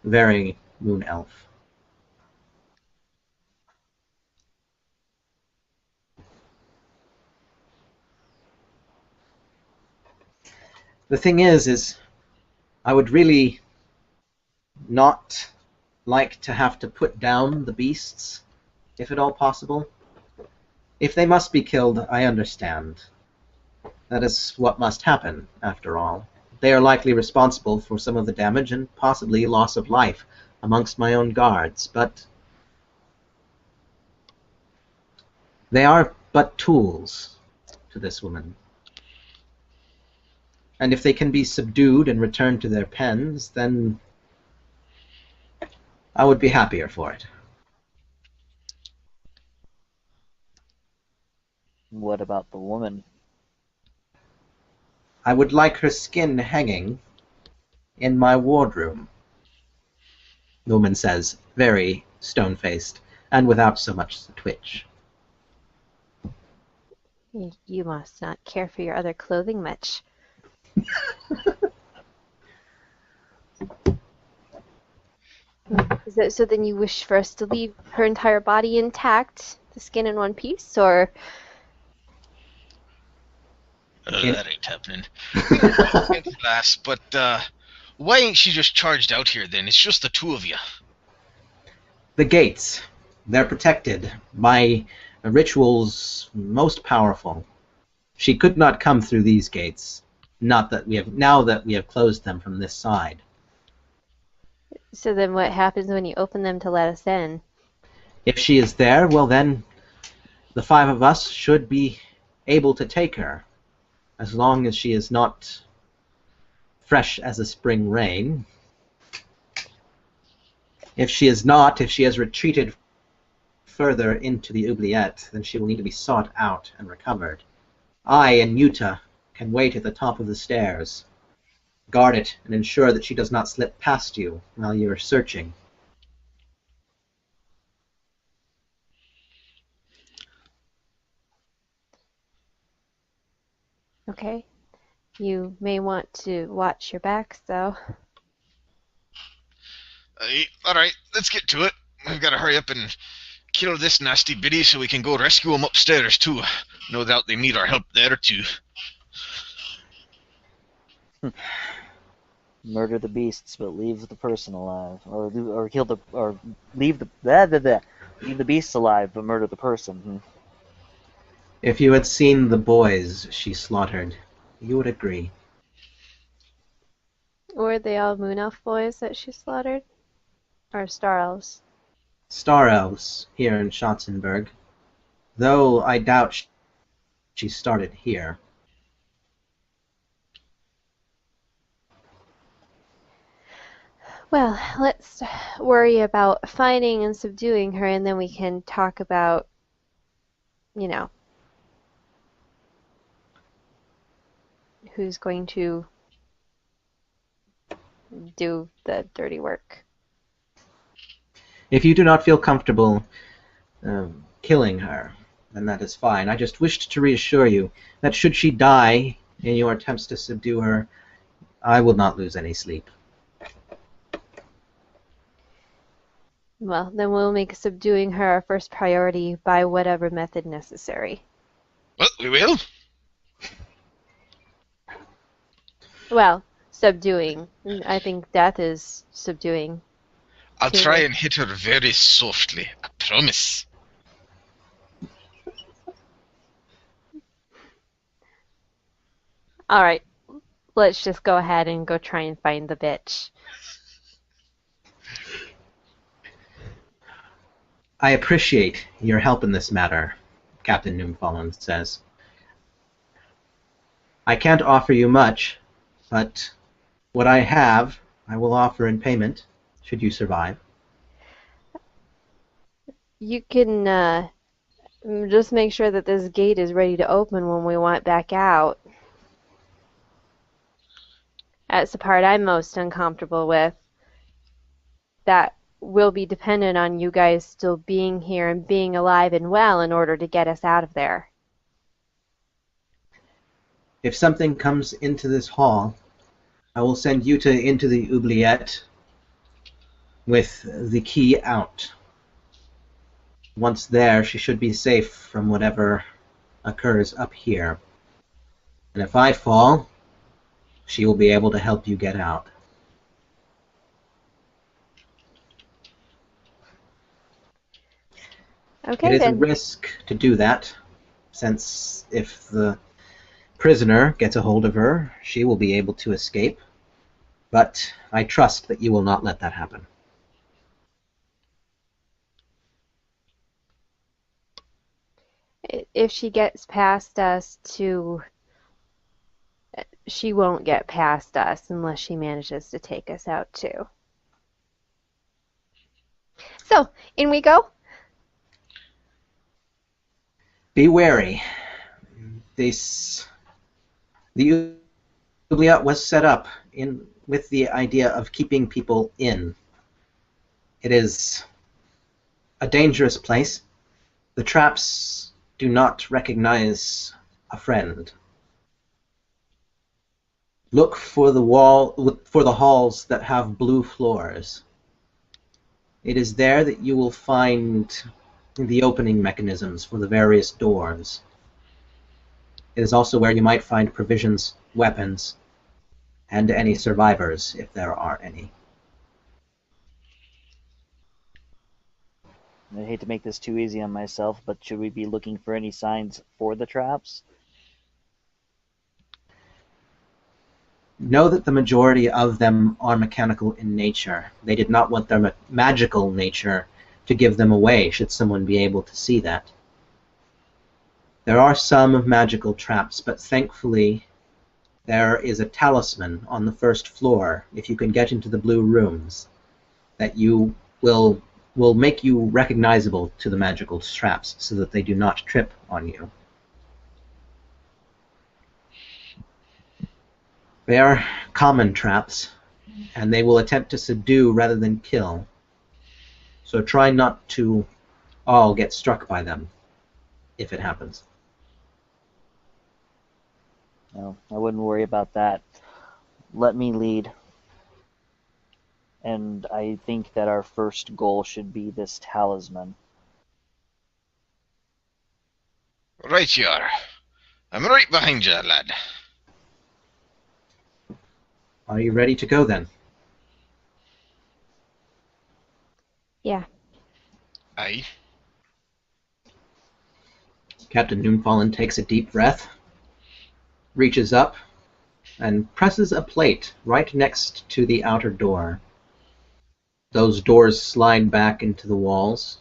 very moon elf. The thing is I would really not like to have to put down the beasts, if at all possible. If they must be killed, I understand. That is what must happen, after all. they are likely responsible for some of the damage and possibly loss of life amongst my own guards, but they are but tools to this woman. And if they can be subdued and returned to their pens, then I would be happier for it. What about the woman? I would like her skin hanging in my wardroom, the woman says, very stone-faced, and without so much twitch. You must not care for your other clothing much. So then you wish for us to leave her entire body intact, the skin in one piece, or... That ain't happening. Last, but why ain't she just charged out here then? It's just the two of you. The gates. They're protected by rituals most powerful. She could not come through these gates, now that we have closed them from this side. So then what happens when you open them to let us in? If she is there, well then, the five of us should be able to take her, as long as she is not fresh as a spring rain. If she is not, if she has retreated further into the Oubliette, then she will need to be sought out and recovered. I and Yuta can wait at the top of the stairs, guard it, and ensure that she does not slip past you while you are searching. Okay. You may want to watch your backs, though. Alright, let's get to it. We've got to hurry up and kill this nasty biddy so we can go rescue him upstairs too. No doubt they need our help there too. Murder the beasts, but leave the person alive, or kill the, or leave the leave the beasts alive, but murder the person. If you had seen the boys she slaughtered, you would agree. Were they all Moon Elf boys that she slaughtered? Or Star Elves? Star Elves here in Schotzenberg, though I doubt she started here. Well, let's worry about finding and subduing her, and then we can talk about, you know, who's going to do the dirty work. If you do not feel comfortable killing her, then that is fine. I just wished to reassure you that should she die in your attempts to subdue her, I will not lose any sleep. Well, then we'll make subduing her our first priority by whatever method necessary. Well, we will. Well, subduing. I think death is subduing. I'll try and hit her very softly, I promise. Alright, let's just go ahead and go try and find the bitch. I appreciate your help in this matter, Captain Noomfallen says. I can't offer you much, but what I have, I will offer in payment, should you survive. You can just make sure that this gate is ready to open when we want back out. That's the part I'm most uncomfortable with. That will be dependent on you guys still being here and being alive and well in order to get us out of there. If something comes into this hall, I will send Yuta into the Oubliette with the key out. Once there, she should be safe from whatever occurs up here. And if I fall, she will be able to help you get out. Okay, it is then. a risk to do that, since if the prisoner gets a hold of her, she will be able to escape. But I trust that you will not let that happen. If she gets past us she won't get past us unless she manages to take us out too. So, in we go. Be wary. The Oubliette was set up with the idea of keeping people in. It is a dangerous place. The traps do not recognize a friend. Look for the halls that have blue floors. It is there that you will find the opening mechanisms for the various doors. It is also where you might find provisions, weapons, and any survivors, if there are any. I hate to make this too easy on myself, but should we be looking for any signs for the traps? Know that the majority of them are mechanical in nature. They did not want their magical nature to give them away, should someone be able to see that. There are some magical traps, but thankfully there is a talisman on the first floor, if you can get into the blue rooms, that you will make you recognizable to the magical traps so that they do not trip on you. They are common traps, and they will attempt to subdue rather than kill. So try not to all get struck by them, if it happens. No, I wouldn't worry about that. Let me lead. And I think that our first goal should be this talisman. Right you are. I'm right behind you, lad. Are you ready to go then? Yeah. Aye. Captain Noonfallen takes a deep breath, reaches up, and presses a plate right next to the outer door. Those doors slide back into the walls,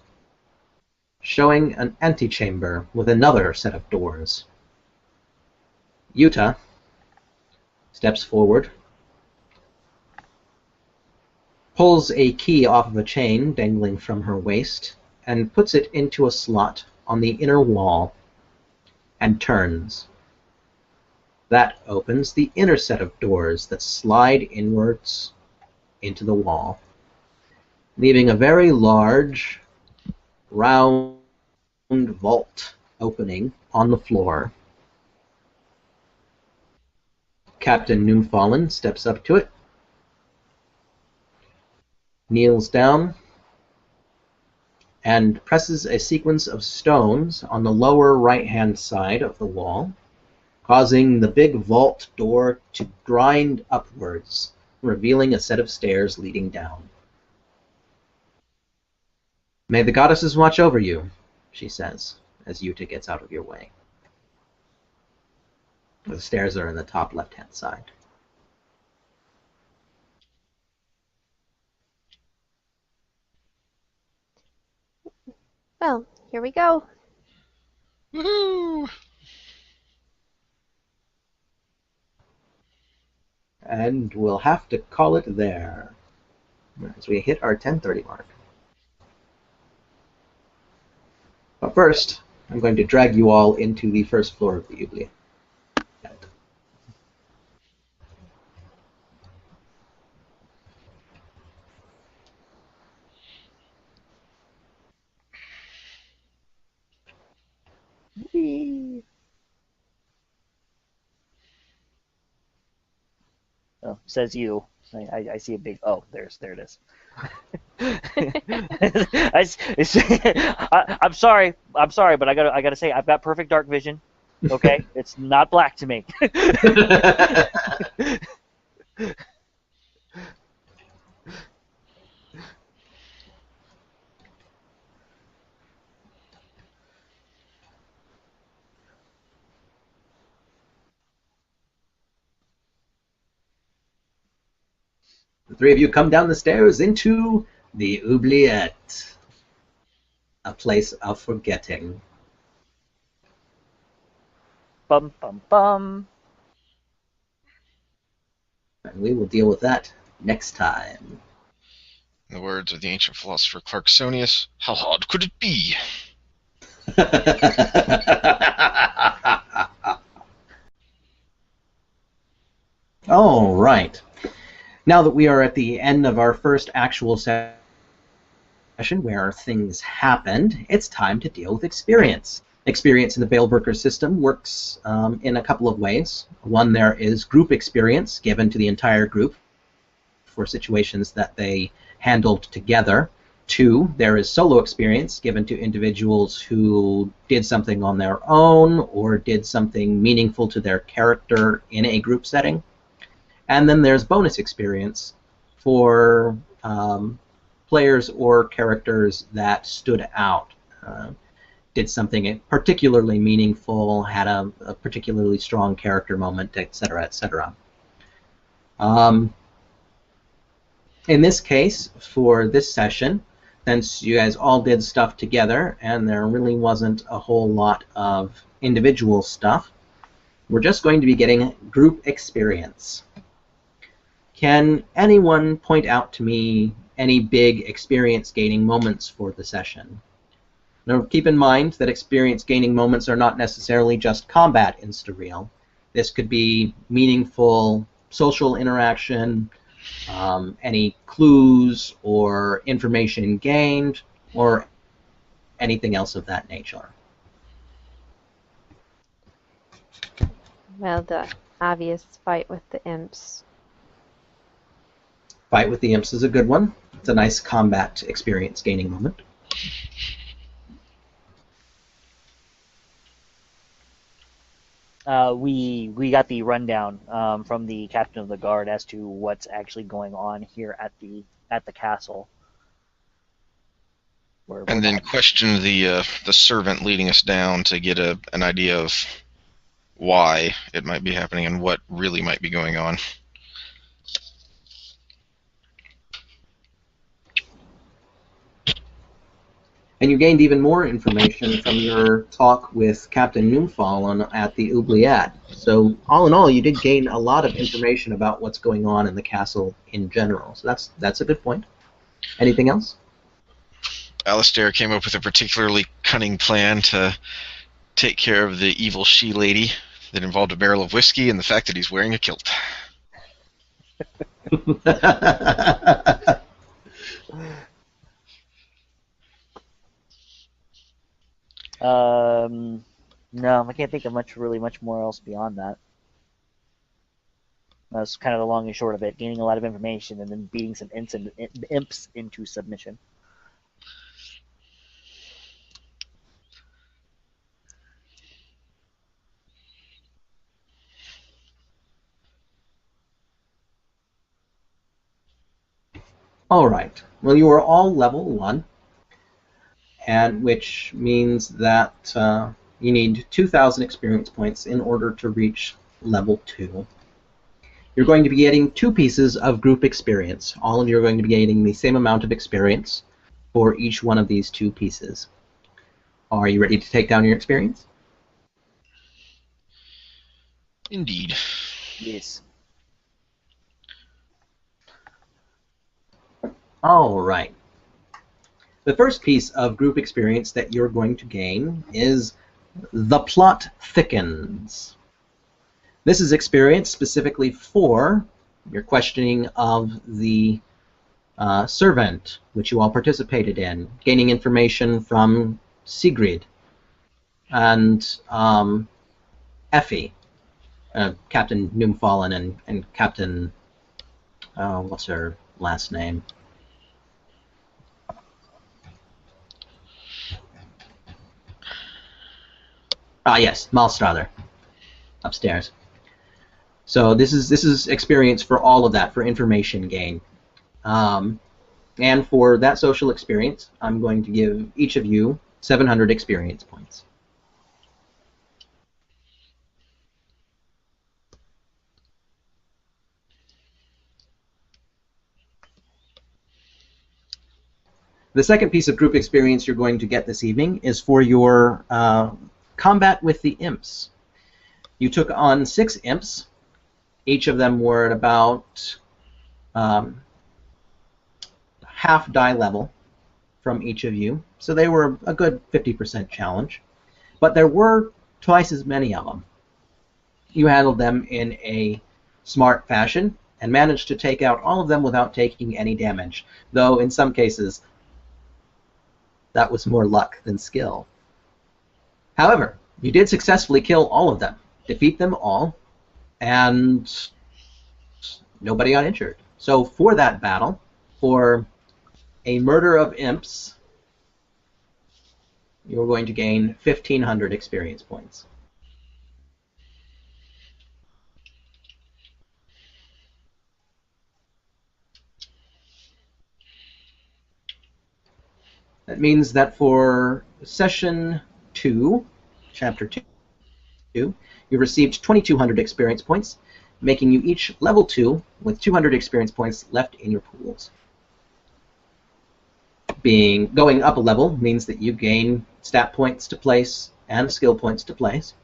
showing an antechamber with another set of doors. Yuta steps forward, pulls a key off of a chain dangling from her waist, and puts it into a slot on the inner wall, and turns. That opens the inner set of doors that slide inwards into the wall, leaving a very large, round vault opening on the floor. Captain Noonfallen steps up to it, kneels down, and presses a sequence of stones on the lower right-hand side of the wall, causing the big vault door to grind upwards, revealing a set of stairs leading down. "May the goddesses watch over you," she says, as Yuta gets out of your way. The stairs are in the top left-hand side. Well, here we go. Woohoo! And we'll have to call it there, as we hit our 10:30 mark. But first, I'm going to drag you all into the first floor of the Oubliette. Whee! Oh, says you. I see a big. Oh, there it is. I'm sorry, but I gotta say I've got perfect dark vision. Okay, it's not black to me. The three of you come down the stairs into the Oubliette, a place of forgetting. Bum bum bum. And we will deal with that next time. In the words of the ancient philosopher Clarksonius, how hard could it be? All right. Now that we are at the end of our first actual session where things happened, it's time to deal with experience. Experience in the Baelworker system works in a couple of ways. One, there is group experience given to the entire group for situations that they handled together. Two, there is solo experience given to individuals who did something on their own or did something meaningful to their character in a group setting. And then there's bonus experience for players or characters that stood out, did something particularly meaningful, had a particularly strong character moment, etc., etc. In this case, for this session, since you guys all did stuff together and there really wasn't a whole lot of individual stuff, we're just going to be getting group experience. Can anyone point out to me any big experience gaining moments for the session? Now keep in mind that experience gaining moments are not necessarily just combat in Stehreel. This could be meaningful social interaction, any clues or information gained, or anything else of that nature. Well, the obvious fight with the imps. Fight with the Imps is a good one. It's a nice combat experience gaining moment. We got the rundown from the captain of the guard as to what's actually going on here at the castle. And then question the servant leading us down to get an idea of why it might be happening and what really might be going on. And you gained even more information from your talk with Captain Noomfall at the Oubliette. So all in all, you did gain a lot of information about what's going on in the castle in general. So that's a good point. Anything else? Alasdair came up with a particularly cunning plan to take care of the evil she-lady that involved a barrel of whiskey and the fact that he's wearing a kilt. No, I can't think of much more else beyond that. That's kind of the long and short of it. Gaining a lot of information and then beating some imps into submission. All right. Well, you are all level 1, and which means that you need 2,000 experience points in order to reach level 2. You're going to be getting 2 pieces of group experience. All of you are going to be getting the same amount of experience for each one of these 2 pieces. Are you ready to take down your experience? Indeed. Yes. All right. The first piece of group experience that you're going to gain is The Plot Thickens. This is experience specifically for your questioning of the servant, which you all participated in, gaining information from Sigrid and Effie, Captain Noomfallen and Captain, what's her last name? Yes, Malstrather, upstairs. So this is experience for all of that, for information gain. And for that social experience, I'm going to give each of you 700 experience points. The second piece of group experience you're going to get this evening is for your combat with the Imps. You took on 6 Imps. Each of them were at about half die level from each of you, so they were a good 50% challenge. But there were twice as many of them. You handled them in a smart fashion and managed to take out all of them without taking any damage, though in some cases that was more luck than skill. However, you did successfully kill all of them, defeat them all, and nobody got injured. So for that battle, for a murder of Imps, you're going to gain 1,500 experience points. That means that for session 2, chapter 2, you received 2,200 experience points, making you each level 2 with 200 experience points left in your pools. Going up a level means that you gain stat points to place and skill points to place.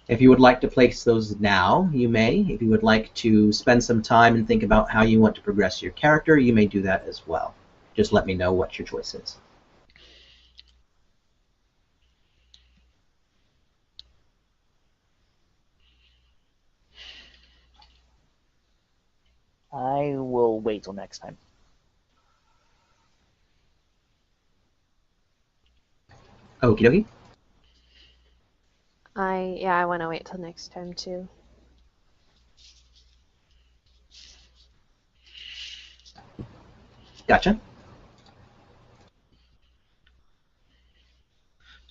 If you would like to place those now, you may. If you would like to spend some time and think about how you want to progress your character, you may do that as well. Just let me know what your choice is. I will wait till next time. Okie dokie. I want to wait till next time too. Gotcha.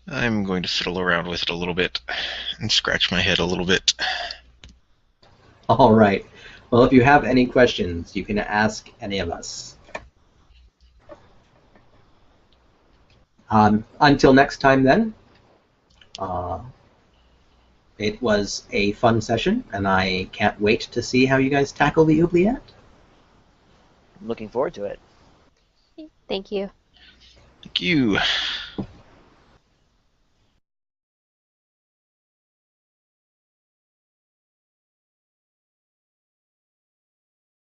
I'm going to fiddle around with it a little bit and scratch my head a little bit. All right. Well, if you have any questions, you can ask any of us. Until next time, then. It was a fun session, and I can't wait to see how you guys tackle the Oubliette. I'm looking forward to it. Thank you. Thank you.